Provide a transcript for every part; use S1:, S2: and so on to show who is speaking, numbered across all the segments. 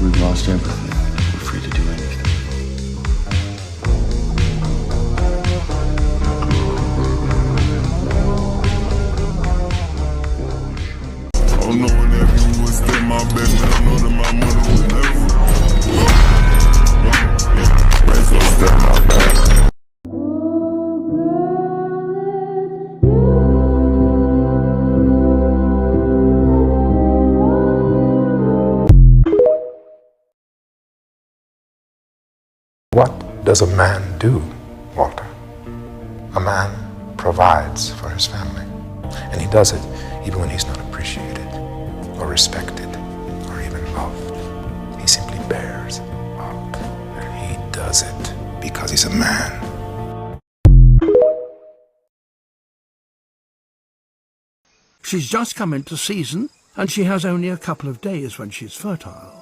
S1: after we've lost everything, we're free to do anything.
S2: Oh no, whenever you would stay my baby, I know that my mother would never. Raise up, step my back.
S3: What does a man do, Walter? A man provides for his family. And he does it even when he's not appreciated or respected or even loved. He simply bears up. And he does it because he's a man.
S4: She's just come into season, and she has only a couple of days when she's fertile.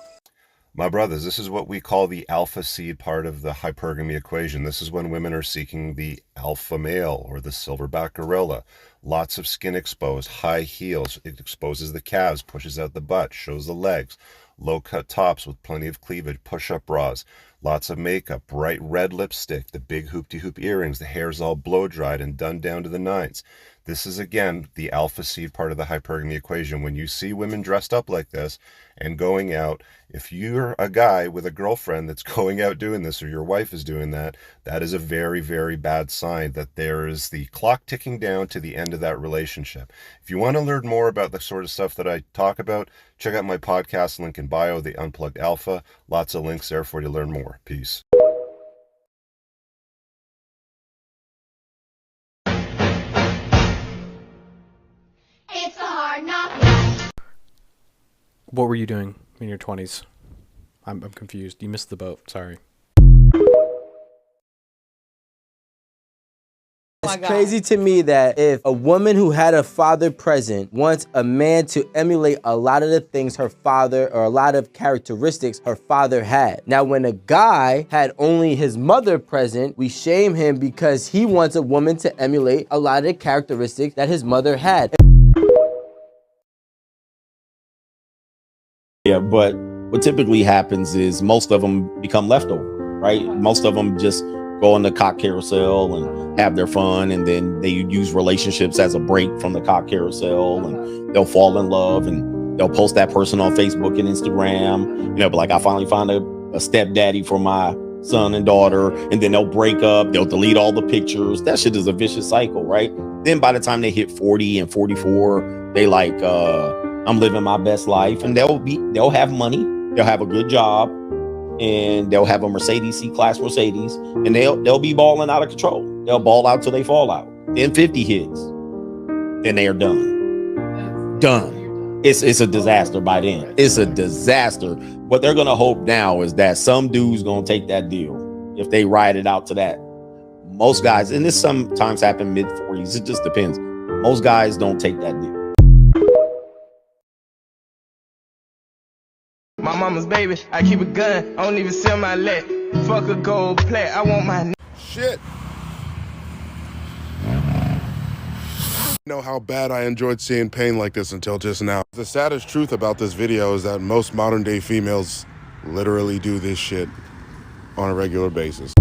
S5: My brothers, this is what we call the alpha seed part of the hypergamy equation. This is when women are seeking the alpha male or the silverback gorilla. Lots of skin exposed, high heels. It exposes the calves, pushes out the butt, shows the legs. Low-cut tops with plenty of cleavage, push-up bras. Lots of makeup, bright red lipstick, the big hoop-de-hoop earrings, the hair's all blow-dried and done down to the nines. This is, again, the alpha seed part of the hypergamy equation. When you see women dressed up like this and going out, if you're a guy with a girlfriend that's going out doing this, or your wife is doing that, that is a very, very bad sign that there is the clock ticking down to the end of that relationship. If you want to learn more about the sort of stuff that I talk about, check out my podcast link in bio, The Unplugged Alpha. Lots of links there for you to learn more. Peace.
S6: It's a hard knock life.
S7: What were you doing in your 20s? I'm confused. You missed the boat. Sorry.
S8: It's crazy to me that if a woman who had a father present wants a man to emulate a lot of the things her father, or a lot of characteristics her father had. Now, when a guy had only his mother present, we shame him because he wants a woman to emulate a lot of the characteristics that his mother had.
S9: Yeah, but what typically happens is most of them become leftover, right? Most of them just go on the cock carousel and have their fun, and then they use relationships as a break from the cock carousel, and they'll fall in love, and they'll post that person on Facebook and Instagram, you know, but like, I finally found a stepdaddy for my son and daughter, and then they'll break up, they'll delete all the pictures. That shit is a vicious cycle, right? Then by the time they hit 40 and 44, they like, I'm living my best life, and they'll have money, they'll have a good job, and they'll have a Mercedes, C-Class Mercedes, and they'll be balling out of control. They'll ball out till they fall out. Then 50 hits, then they are done. Done. It's a disaster by then. It's a disaster. What they're gonna hope now is that some dude's gonna take that deal if they ride it out to that. Most guys, and this sometimes happen mid-40s, it just depends. Most guys don't take that deal.
S10: My mama's baby, I keep a gun, I don't even sell my leg. Fuck a gold plate, I want my
S2: Shit. Know how bad I enjoyed seeing pain like this until just now. The saddest truth about this video is that most modern day females literally do this shit on a regular basis.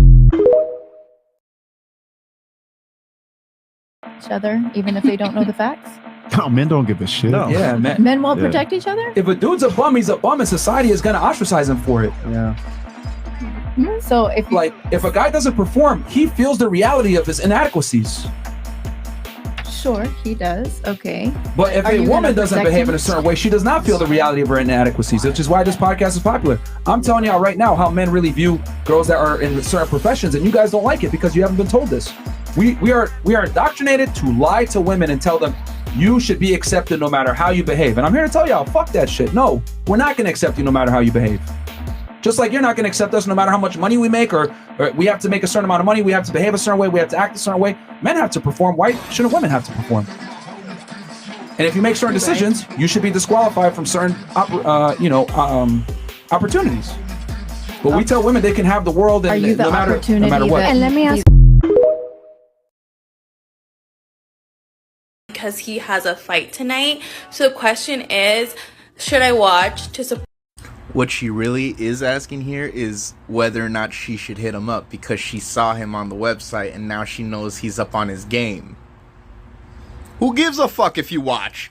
S11: Each other, even if they don't know the facts.
S12: No, men don't give a shit.
S13: No. Yeah,
S11: Men won't protect each other?
S13: If a dude's a bum, he's a bum, and society is gonna ostracize him for it.
S12: Yeah.
S11: So
S13: if a guy doesn't perform, he feels the reality of his inadequacies.
S11: Sure, he does. Okay.
S13: But if a woman doesn't behave in a certain way, she does not feel the reality of her inadequacies, which is why this podcast is popular. I'm telling y'all right now how men really view girls that are in certain professions, and you guys don't like it because you haven't been told this. We are indoctrinated to lie to women and tell them you should be accepted no matter how you behave. And I'm here to tell y'all, fuck that shit. No, we're not gonna accept you no matter how you behave. Just like you're not gonna accept us no matter how much money we make, or we have to make a certain amount of money, we have to behave a certain way, we have to act a certain way. Men have to perform. Why shouldn't women have to perform? And if you make certain decisions, you should be disqualified from certain opportunities. But we tell women they can have the world, and no matter what.
S11: And let me ask.
S14: Because he has a fight tonight. So the question is, should I watch to support?
S12: What she really is asking here is whether or not she should hit him up because she saw him on the website and now she knows he's up on his game. Who gives a fuck if you watch?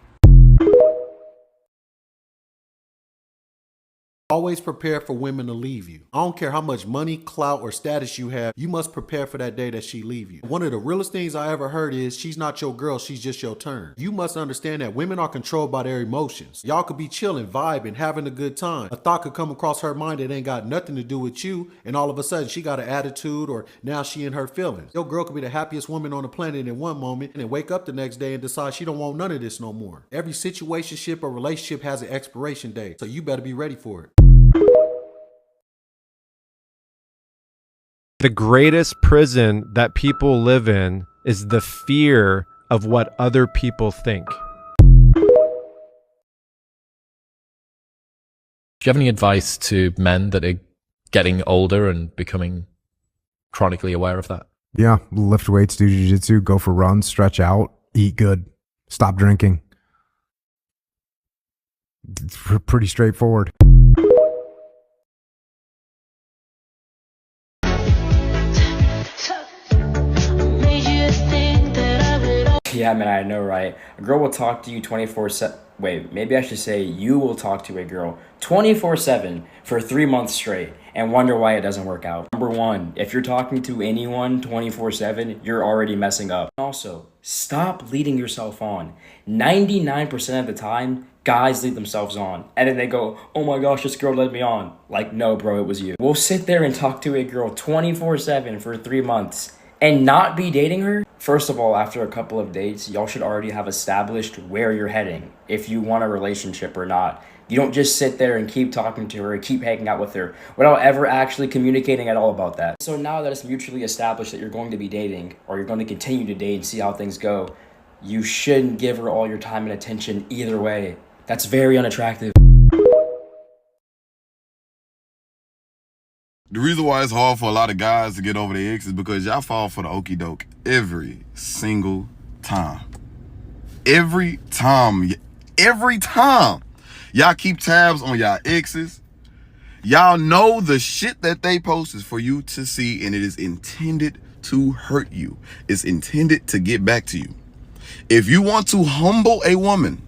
S14: Always prepare for women to leave you. I don't care how much money, clout, or status you have, you must prepare for that day that she leave you. One of the realest things I ever heard is she's not your girl, she's just your turn. You must understand that women are controlled by their emotions. Y'all could be chilling, vibing, having a good time. A thought could come across her mind that ain't got nothing to do with you, and all of a sudden she got an attitude or now she in her feelings. Your girl could be the happiest woman on the planet in one moment and then wake up the next day and decide she don't want none of this no more. Every situationship or relationship has an expiration date, so you better be ready for it.
S15: The greatest prison that people live in is the fear of what other people think.
S16: Do you have any advice to men that are getting older and becoming chronically aware of that?
S17: Yeah, lift weights, do jiu-jitsu, go for runs, stretch out, eat good, stop drinking. It's pretty straightforward.
S18: Yeah, man, I know, right? A girl will talk to you 24/7. Wait, maybe I should say you will talk to a girl 24/7 for 3 months straight and wonder why it doesn't work out. Number one, if you're talking to anyone 24/7, you're already messing up. Also, stop leading yourself on. 99% of the time, guys lead themselves on. And then they go, oh my gosh, this girl led me on. Like, no, bro, it was you. We'll sit there and talk to a girl 24/7 for 3 months and not be dating her. First of all, after a couple of dates, y'all should already have established where you're heading, if you want a relationship or not. You don't just sit there and keep talking to her and keep hanging out with her without ever actually communicating at all about that. So now that it's mutually established that you're going to be dating, or you're going to continue to date and see how things go, you shouldn't give her all your time and attention either way. That's very unattractive.
S2: The reason why it's hard for a lot of guys to get over their ex is because y'all fall for the okie doke every single time. Every time. Y'all keep tabs on y'all exes. Y'all know the shit that they post is for you to see, and it is intended to hurt you. It's intended to get back to you. If you want to humble a woman,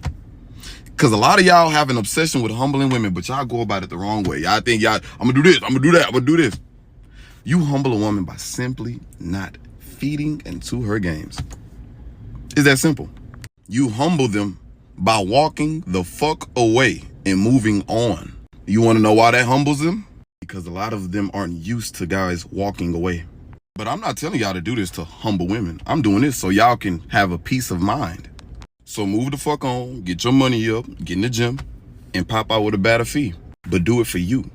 S2: because a lot of y'all have an obsession with humbling women, but y'all go about it the wrong way. Y'all think I'm gonna do this, I'm gonna do that, I'm gonna do this. You humble a woman by simply not feeding into her games. It's that simple. You humble them by walking the fuck away and moving on. You wanna know why that humbles them? Because a lot of them aren't used to guys walking away. But I'm not telling y'all to do this to humble women. I'm doing this so y'all can have a peace of mind. So move the fuck on, get your money up, get in the gym, and pop out with a better fee. But do it for you.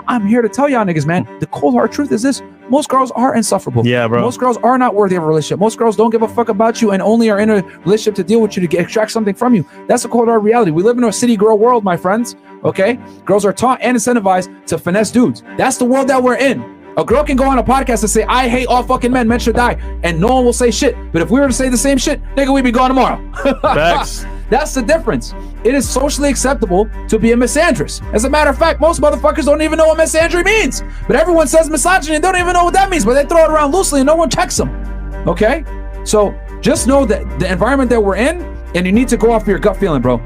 S13: I'm here to tell y'all niggas, man, the cold hard truth is this: most girls are insufferable.
S19: Yeah, bro.
S13: Most girls are not worthy of a relationship. Most girls don't give a fuck about you and only are in a relationship to deal with you, to extract something from you. That's the cold hard reality. We live in a city girl world, my friends, okay? Girls are taught and incentivized to finesse dudes. That's the world that we're in. A girl can go on a podcast and say, I hate all fucking men, men should die, and no one will say shit. But if we were to say the same shit, nigga, we'd be gone tomorrow.
S19: Facts.
S13: That's the difference. It is socially acceptable to be a misandrist. As a matter of fact, most motherfuckers don't even know what misandry means. But everyone says misogyny and don't even know what that means, but they throw it around loosely and no one checks them. Okay? So just know that the environment that we're in, and you need to go off your gut feeling, bro.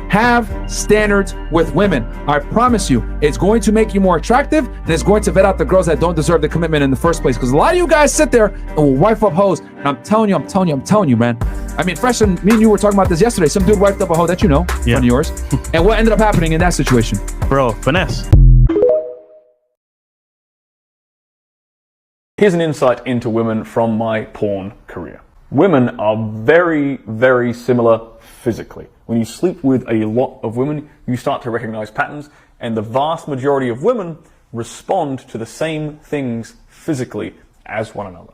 S13: Have standards with women. I promise you, it's going to make you more attractive, and it's going to vet out the girls that don't deserve the commitment in the first place. Because a lot of you guys sit there and will wife up hoes, and I'm telling you, man. I mean, Fresh and me and you were talking about this yesterday. Some dude wifed up a hoe that you know, friend of yours. And what ended up happening in that situation?
S19: Bro, finesse.
S20: Here's an insight into women from my porn career. Women are very, very similar physically. When you sleep with a lot of women, you start to recognize patterns, and the vast majority of women respond to the same things physically as one another.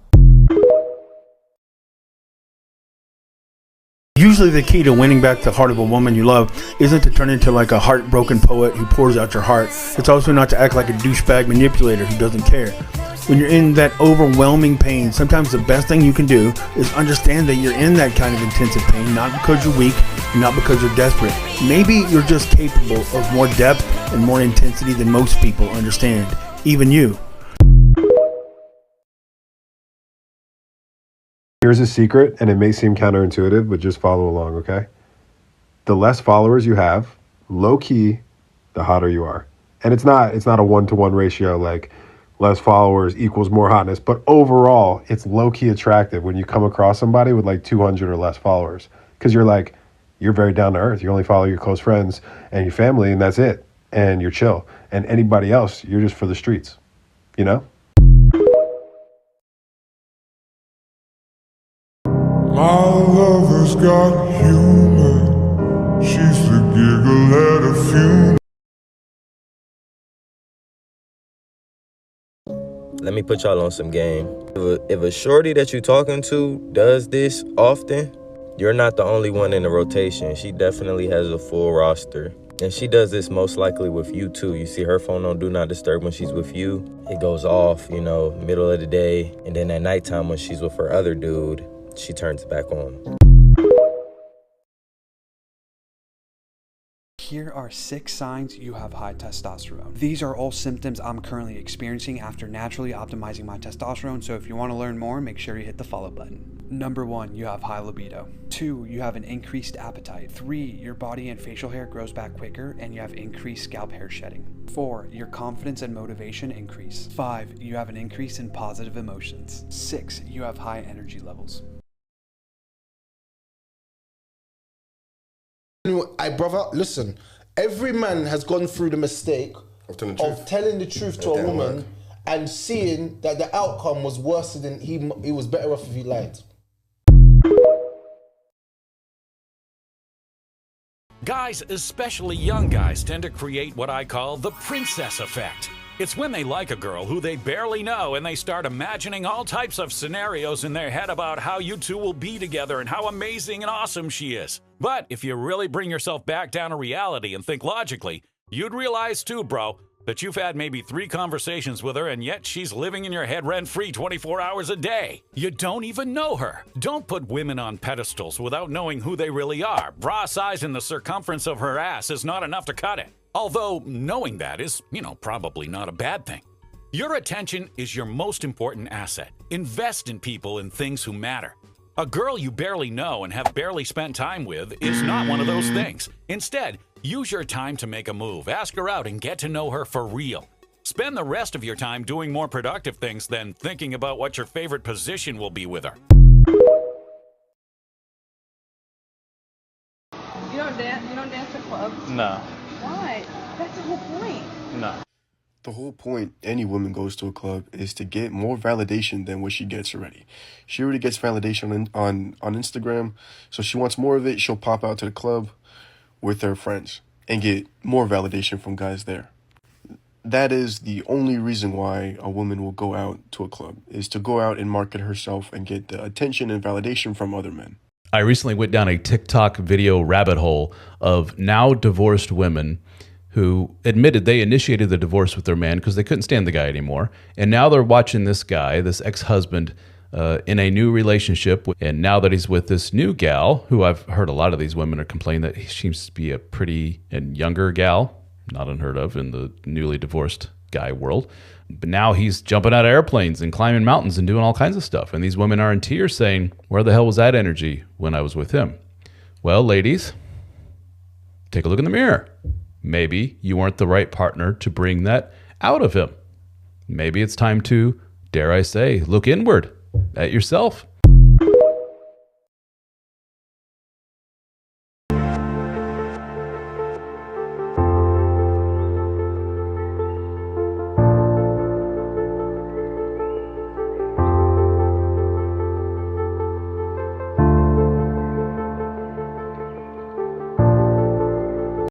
S21: Usually the key to winning back the heart of a woman you love isn't to turn into like a heartbroken poet who pours out your heart. It's also not to act like a douchebag manipulator who doesn't care. When you're in that overwhelming pain, sometimes the best thing you can do is understand that you're in that kind of intensive pain, not because you're weak, and not because you're desperate. Maybe you're just capable of more depth and more intensity than most people understand, even you.
S15: Here's a secret, and it may seem counterintuitive, but just follow along, okay? The less followers you have, low key, the hotter you are. And it's not a 1-to-1 ratio, like less followers equals more hotness, but overall, it's low key attractive when you come across somebody with like 200 or less followers, because you're very down to earth. You only follow your close friends and your family, and that's it. And you're chill. And anybody else, you're just for the streets, you know?
S1: My lover's got humor. She's the giggle at a funeral.
S22: Let me put y'all on some game. If a shorty that you're talking to does this often, you're not the only one in the rotation. She definitely has a full roster. And she does this most likely with you too. You see her phone on Do Not Disturb when she's with you. It goes off, middle of the day. And then at nighttime when she's with her other dude, she turns it back on.
S23: Here are 6 signs you have high testosterone. These are all symptoms I'm currently experiencing after naturally optimizing my testosterone, so if you want to learn more, make sure you hit the follow button. Number 1, you have high libido. 2, you have an increased appetite. 3, your body and facial hair grows back quicker and you have increased scalp hair shedding. 4, your confidence and motivation increase. 5, you have an increase in positive emotions. 6, you have high energy levels.
S24: Brother, listen. Every man has gone through the mistake of telling the truth to a woman and seeing that the outcome was worse than he was better off if he lied.
S25: Guys, especially young guys, tend to create what I call the princess effect. It's when they like a girl who they barely know and they start imagining all types of scenarios in their head about how you two will be together and how amazing and awesome she is. But if you really bring yourself back down to reality and think logically, you'd realize too, bro, that you've had maybe 3 conversations with her and yet she's living in your head rent-free 24 hours a day. You don't even know her. Don't put women on pedestals without knowing who they really are. Bra size and the circumference of her ass is not enough to cut it. Although knowing that is, probably not a bad thing. Your attention is your most important asset. Invest in people and things who matter. A girl you barely know and have barely spent time with is not one of those things. Instead, use your time to make a move, ask her out, and get to know her for real. Spend the rest of your time doing more productive things than thinking about what your favorite position will be with her.
S26: You don't dance at clubs?
S27: No.
S26: Why? That's the whole point.
S27: No.
S28: The whole point any woman goes to a club is to get more validation than what she gets already. She already gets validation on Instagram, so she wants more of it. She'll pop out to the club with her friends and get more validation from guys there. That is the only reason why a woman will go out to a club, is to go out and market herself and get the attention and validation from other men.
S29: I recently went down a TikTok video rabbit hole of now divorced women who admitted they initiated the divorce with their man because they couldn't stand the guy anymore. And now they're watching this guy, this ex-husband, in a new relationship. And now that he's with this new gal, who I've heard a lot of these women are complaining that he seems to be a pretty and younger gal, not unheard of in the newly divorced guy world. But now he's jumping out of airplanes and climbing mountains and doing all kinds of stuff. And these women are in tears saying, where the hell was that energy when I was with him? Well, ladies, take a look in the mirror. Maybe you weren't the right partner to bring that out of him. Maybe it's time to, dare I say, look inward at yourself.